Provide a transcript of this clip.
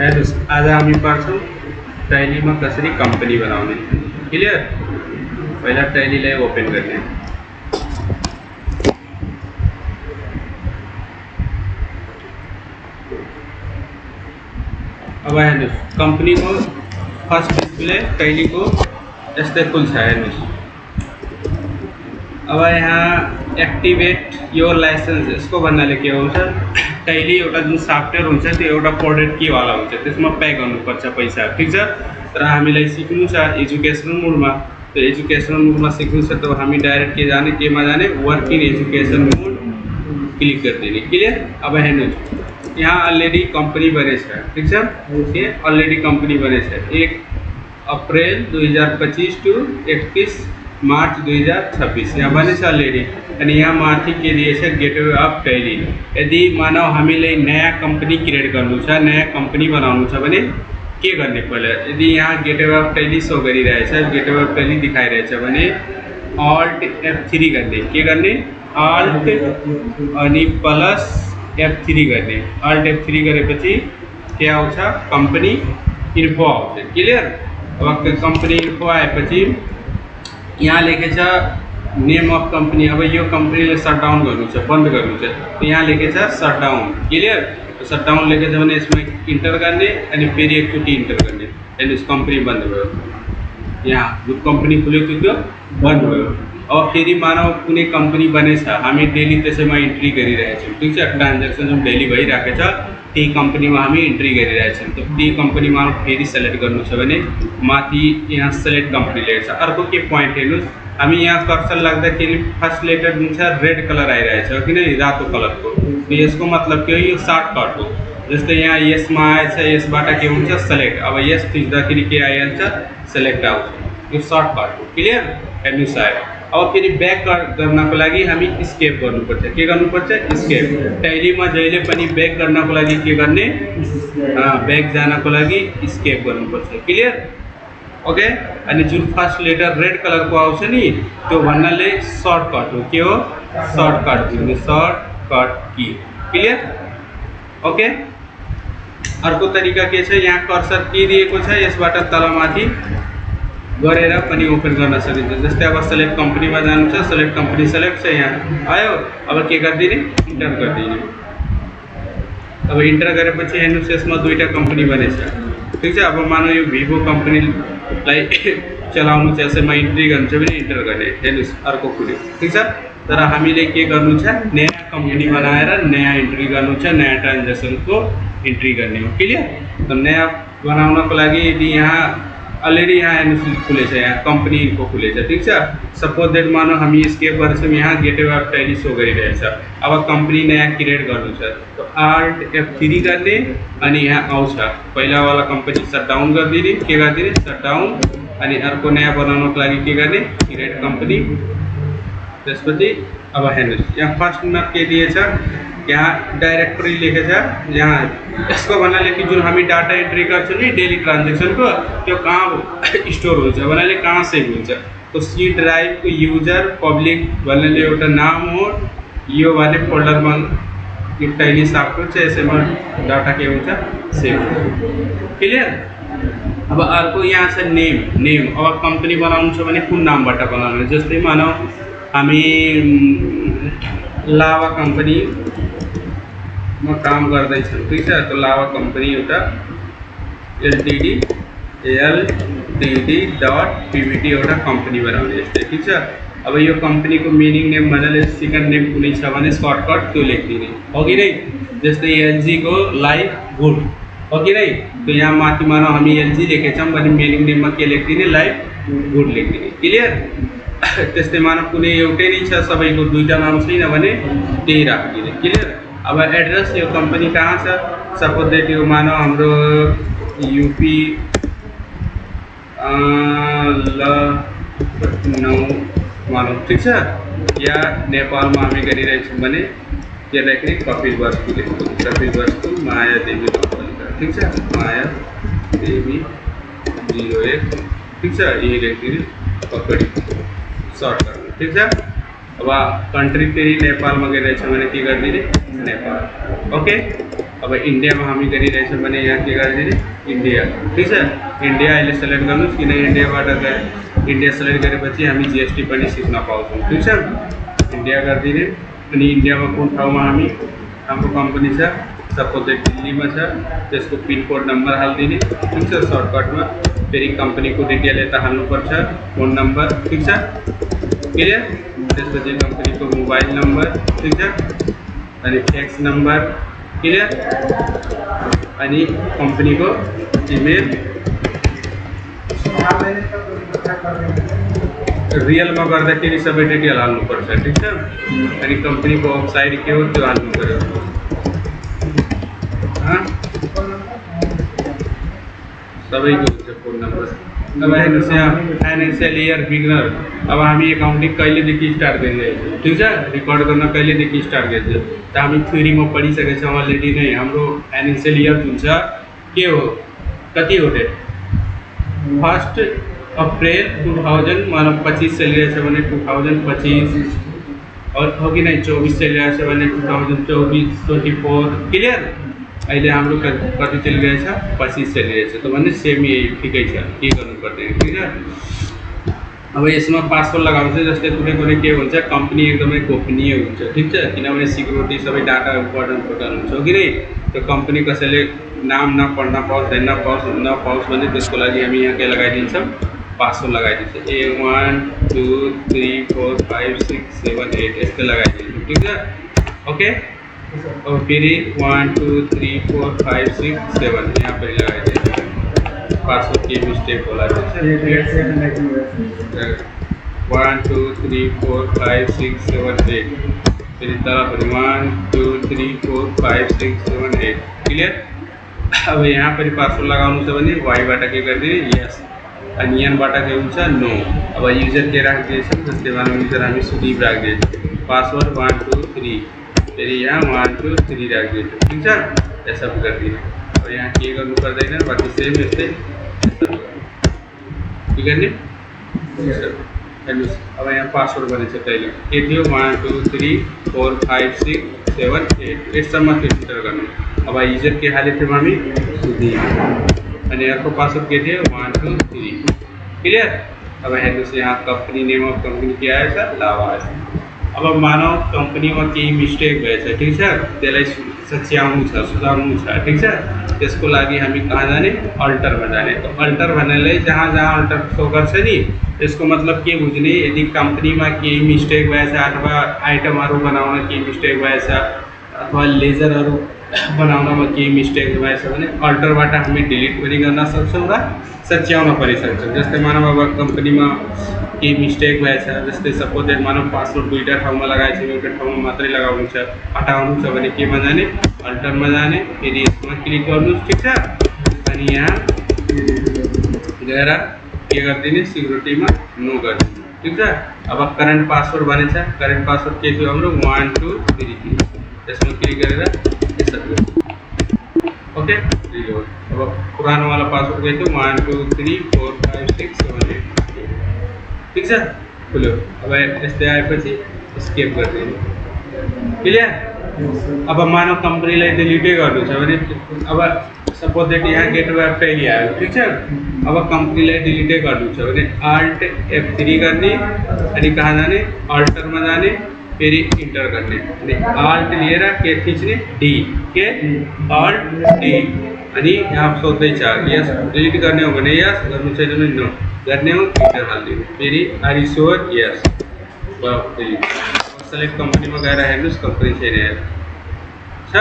आज हामी पढ्छौँ टैलीमा कसरी कंपनी बनाउने। क्लियर? पहिला टैलीलाई ओपन गर्ने। अब हेर्नुस् कंपनीको फर्स्ट डिस्प्ले टैलीको यस्तै खुल्छ। हेर्नुस् अब यहाँ एक्टिवेट योर लाइसेंस यसको भन्नाले के हुन्छ, टैली एउटा जुन सफ्टवेयर हुन्छ त्यो एउटा प्रोडक्ट के वाला हुन्छ, त्यसमा पे गर्नुपर्छ पैसा। ठीक छ? तर हामीलाई सिक्नु छ एजुकेसनल मोडमा। त्यो एजुकेसनल मोडमा सिक्नु छ त हामी डाइरेक्ट के जाने, केमा जाने, work in education mode click गरिदिने। क्लियर? अब हेर्नुहोस् यहाँ अलरेडी कंपनी बनेछ। ठीक छ? ये अलरेडी कंपनी बनेछ 1 अप्रैल 2025 टू 31 मार्च 2026 यहाँ बनेछ अलरेडी। अनि यहाँ माथि के दिएछ, गेटवे अफ टैली। यदि मानव हामीले नयाँ कंपनी क्रिएट गर्नु छ, नयाँ कंपनी बनाउनु छ भने के गर्ने पहिला, यदि यहाँ गेटवे अफ टैली शो गरिरहेछ, गेटवे अफ टैली दिखाइरहेछ भने अल्ट F3 गर्ने। के गर्ने? अल्ट अनि प्लस F3 गर्ने। अल्ट F3 गरेपछि के आउँछ, कंपनी इन्फो आउँछ। क्लियर? अब कंपनी इन्फो आएपछि यहाँ लेखेछ नेम अफ कंपनी। अब यो कंपनीले शटडाउन गर्नु छ, बन्द गर्नु छ, तो यहाँ लेखेछ शटडाउन। क्लियर? शटडाउन लेखेछ भने यसमा इन्टर गर्ने अनि फेरि एकचोटि इन्टर गर्ने। हेर्नुहोस् कंपनी बन्द भयो। यहाँ जो कंपनी खुलेको थियो त्यो बन्द भयो। अब फेरि मानव कुनै कंपनी बनेछ, हामी डेली त्यसैमा इन्ट्री गरिरहेछौँ। ठीक छ? ट्रान्जेक्सन जुन डेली भइरहेको छ त्यही कंपनीमा हामी इन्ट्री गरिरहेछौँ। त त्यही कंपनीमा फेरि सेलेक्ट गर्नु छ भने माथि यहाँ सेलेक्ट कंपनी लेखेछ। अर्को के पोइन्ट हेर्नुहोस्, हामी यहाँ कर्सर लाग्दाखेरि फर्स्ट लेटर जुन छ रेड कलर आइरहेछ किन, रातो कलरको। तो यसको मतलब के हो, यो सर्टकट हो। जस्तै यहाँ यसमा आएछ, यसबाट के हुन्छ सेलेक्ट। अब यस थिच्दाखेरि के आइहाल्छ, सेलेक्ट आउँछ। यो सर्टकट हो। क्लियर? हेर्नुहोस् आयो। अब फेरि ब्याक गर्नको लागि हामी स्केप गर्नुपर्छ। के गर्नुपर्छ? स्केप। टैलीमा जहिले पनि ब्याक गर्नको लागि के गर्ने, ब्याक जानको लागि स्केप गर्नुपर्छ। क्लियर? ओके? अनि जुन फर्स्ट लेटर रेड कलरको आउँछ नि त्यो भन्नाले सर्टकट हो। के हो? सर्टकट हो, सर्टकट की। क्लियर? ओके? अर्को तरिका के छ, यहाँ कर्सर के दिएको छ यसबाट तलमाथि गरेर पनि ओपन गर्न सकिन्छ। जस्तै अब सेलेक्ट कंपनीमा जानु छ, सेलेक्ट कंपनी सेलेक्ट छ, यहाँ आयो। अब के गरिदिने, इन्टर गरिदिने। अब इन्टर गरेपछि हेर्नुहोस् यसमा दुईटा कंपनी बनेछ। ठीक छ? अब मानौ यो भिभो कंपनीलाई चलाउनु छ, यसैमा इन्ट्री गर्नु छ भने इन्टर गर्ने। हेर्नुहोस् अर्को खुल्यो। ठीक छ? तर हामीले के गर्नु छ, नयाँ कंपनी बनाएर नयाँ इन्ट्री गर्नु छ, नयाँ ट्रान्जेक्सनको इन्ट्री गर्ने हो। क्लियर? त नयाँ बनाउनको लागि यदि यहाँ अलरेडी यहाँ हेर्नुहोस् खुलेछ, यहाँ कंपनी इन्फो खुलेछ। ठीक छ? सपोज दैट मानौ हामी स्केप गर्छौँ, यहाँ गेटवे अफ टैली शो गरिरहेछ। अब कंपनी नयाँ क्रिएट गर्नु छ तो अल्ट F3 गर्ने अनि यहाँ आउँछ पहिला वाला कंपनी शटडाउन गरिदिने। के गरिदिने? शटडाउन। अनि अर्को नयाँ बनाउनको लागि के गर्ने, क्रिएट कंपनी। त्यसपछि अब हेर्नुहोस् यहाँ फर्स्टमा के दिएछ, यहाँ डाइरेक्टरी लेखेछ। यहाँ यसको भन्नाले कि जुन हामी डाटा एन्ट्री गर्छौँ नि डेली ट्रान्जेक्सनको त्यो कहाँ स्टोर हुन्छ भन्नाले कहाँ सेभ हुन्छ। तो सी ड्राइभको युजर पब्लिक भन्नाले एउटा नाम हो, यो भने फोल्डरमा यो टैली सफ्टवेयर छ, यसैमा डाटा के हुन्छ, सेभ हुन्छ। क्लियर? अब अर्को यहाँ छ नेम। अब कंपनी बनाउनु छ भने कुन नामबाट बनाउने, जस्तै मानौ हामी लावा कंपनी में काम गर्दैछौँ। ठीक छ? तो लावा कंपनी एउटा LTD एउटा कंपनी बनाउने जस्तै। ठीक छ? अब यो कंपनी को मिनिङ नेम भन्नाले सेकेन्ड नेम कुनै छ भने सर्टकट त्यो लेखिदिने हो कि नै। जस्तै LG को लाइफ गुड हो कि नै। तो यहाँ माथि मानौ हामी LG लेखेछौँ भने मिनिङ नेममा के लेखिदिने, लाइफ गुड लेखिदिने। क्लियर? त्यस्तै मानौ कुनै एउटै नै छ, सबैको दुईटा नाम छैन भने त्यही राखिदिने। क्लियर? अब एड्रेस यो कंपनी कहाँ छ, सपोज दैट यो मानौ हाम्रो यूपी लखनऊ मानौ। ठीक छ? या नेपालमा हामी गरिरहेछौँ भने के लेख्ने, कपिल वस्तु लेख्ने। कपिल वस्तु माया देवी। ठीक छ? माया देवी 01। ठीक छ? यही लेखिदिने, पकडी सर्ट गर्नु। ठीक छ? अब कंट्री फेरि नेपालमा गइरहेछ भने के गरिदिने, नेपाल। ओके? अब इन्डियामा हामी गरिरहेछौँ भने यहाँ के गरिदिने इन्डिया, ठिक छ। इन्डिया अहिले सेलेक्ट गर्नुहोस्, किन इन्डियाबाट इन्डिया सेलेक्ट गरेपछि हामी जिएसटी पनि सिक्न पाउँछौँ, ठिक छ। इन्डिया गरिदिने, अनि इन्डियामा कुन ठाउँमा हाम्रो कम्पनी छ, सपोज दिल्लीमा छ, त्यसको पिनकोड नम्बर हालिदिने, ठिक छ। सर्टकटमा फेरि कम्पनीको डिटेल यता हाल्नुपर्छ, फोन नम्बर, ठिक छ, क्लियर। त्यसपछि कम्पनीको मोबाइल नम्बर, ठिक छ, अनि फ्याक्स नम्बर, क्लियर, अनि कम्पनीको इमेल। रियलमा गर्दाखेरि सबै डिटेल हाल्नुपर्छ, ठिक छ। अनि कम्पनीको वेबसाइट के हो त्यो हाल्नु पऱ्यो, सबैको हुन्छ फोन नम्बर। अब हेर्नुहोस् यहाँ फाइनेन्सियल इयर बिगनर, अब हामी एकाउन्टिङ कहिलेदेखि स्टार्ट गरिरहेछौँ, ठिक छ। रिकर्ड गर्न कहिलेदेखि स्टार्ट गरिन्छ त हामी थ्योरीमा पढिसकेका छौँ अलरेडी नै। हाम्रो फाइनेन्सियल इयर जुन छ के हो, कति हो डेट, 1 अप्रिल 2025 चलिरहेछ भने 2025 हो कि नहीं, 24 चलिरहेछ भने 2024, क्लियर। अहिले हाम्रो कति चलिरहेछ, 25 चलिरहेछ, त भने सेम यही ठिकै छ, के गर्नु पर्दैन, ठिक छ। अब यसमा पासवर्ड लगाउँछ, जस्तै कुनै के हुन्छ कम्पनी एकदमै गोपनीय हुन्छ, ठिक छ, किनभने सिक्युरिटी सबै डाटा इम्पोर्टेन्ट हुन्छ, हो कि नै। त्यो कम्पनी कसैले नाम नपढ्न पाओस्, हेर्न नपाओस् भने त्यसको लागि हामी यहाँ के लगाइदिन्छौँ, पासवर्ड लगाइदिन्छ। 1 2 3 4 5 6 7 8 यस्तो लगाइदिन्छौँ, ठिक छ, ओके। अब फेरि 1 2 3 4 5 6 7 यहाँ पर लगाइदिन्छ, पासवर्ड के मिस्टेक होला, 1 2 3 4 5 6 7 8 फेरि तल 1 2 3 4 5 6 7 8, क्लियर। अब यहाँ पर पासवर्ड लगाउनु छ भने वाइबाट के गरिदिने, यस, अनि यहाँबाट के हुन्छ नो। अब युजर के राखिदिएछौँ, जस्तै मानौँ युजर हामी सुदीप राखिदिएछौँ, पासवर्ड 1 2 3, फेरि यहाँ 1 2 3 राखिदिएछौँ, ठिक छ, यसो गरिदिने। अब यहाँ के गर्नु पर्दैन, बाँकी सेम यस्तै के गर्ने, हेर्नुहोस्। अब यहाँ पासवर्ड बनेछ कहिले के थियो, 1 2 3 4 5 6 7 8 यसम्म इन्टर गर्नु। अब युजर के हालेको थियौँ हामी सुदीप, अनि अर्को पासवर्ड के थियो 1 2 3, क्लियर। अब हेर्नुहोस् यहाँ कंपनी नेम अफ कंपनी के आएछ, लावा आएछ। अब मानव कंपनीमा केही मिस्टेक भएछ, ठिक छ, त्यसलाई सच्याउनु छ, सुधार्नु छ, ठिक छ। त्यसको लागि हामी कहाँ जाने, अल्टरमा जाने। तो अल्टर भन्नाले जहाँ जहाँ अल्टर शो गर्छ नि, त्यसको मतलब के बुझ्ने, यदि कंपनीमा केही मिस्टेक भएछ अथवा आइटमहरू बनाउन केही मिस्टेक भएछ अथवा लेजरहरू बनाउनमा केही मिस्टेक भएछ भने अल्टरबाट हामी डिलिट पनि गर्न सक्छौँ र सच्याउन पनि सक्छौँ। जस्तै मानव अब कंपनीमा केही मिस्टेक भएछ, जस्तै सपोज मानव पासवर्ड दुईटा ठाउँमा लगाएछ, एउटा ठाउँमा मात्रै लगाउनु छ, हटाउनु छ भने केमा जाने, अल्टरमा जाने, फेरि यसमा क्लिक गर्नुहोस्, ठिक छ। अनि यहाँ गएर के गरिदिने, सिक्युरिटीमा नो गरिदिनु, ठिक छ। अब करेन्ट पासवर्ड भनेछ, करेन्ट पासवर्ड के थियो हाम्रो 1 2 3, त्यसमा क्लिक गरेर यसो, ओके, रिलोड। अब पुरानो वाला पासवर्ड के थियो 1 2 3 4 5 6 7 8, ठिक छ, खुल्यो। अब यस्तै आएपछि स्केप गरिदिनु, क्लियर। अब मानव कम्पनीलाई डिलिटै गर्नु छ भने, अब सपोज दैट यहाँ गेटवे फेरि आयो, ठिक छ। अब कम्पनीलाई डिलिटै गर्नु छ भने अल्ट F3 गर्ने, अनि कहाँ जाने, अल्टरमा जाने, फेरि इन्टर गर्ने, अनि अल्ट लिएर के थिच्ने, डी, के अल्ट डी, अनि यहाँ सोध्दैछ यस डिलिट गर्ने हो भने यस, गर्नु छैन भने नो, गर्ने हो इन्टर हालिदिनु, फेरि are you sure, yes, delete. Select कम्पनीमा गएर हेर्नुहोस्, कम्पनी छैन छ।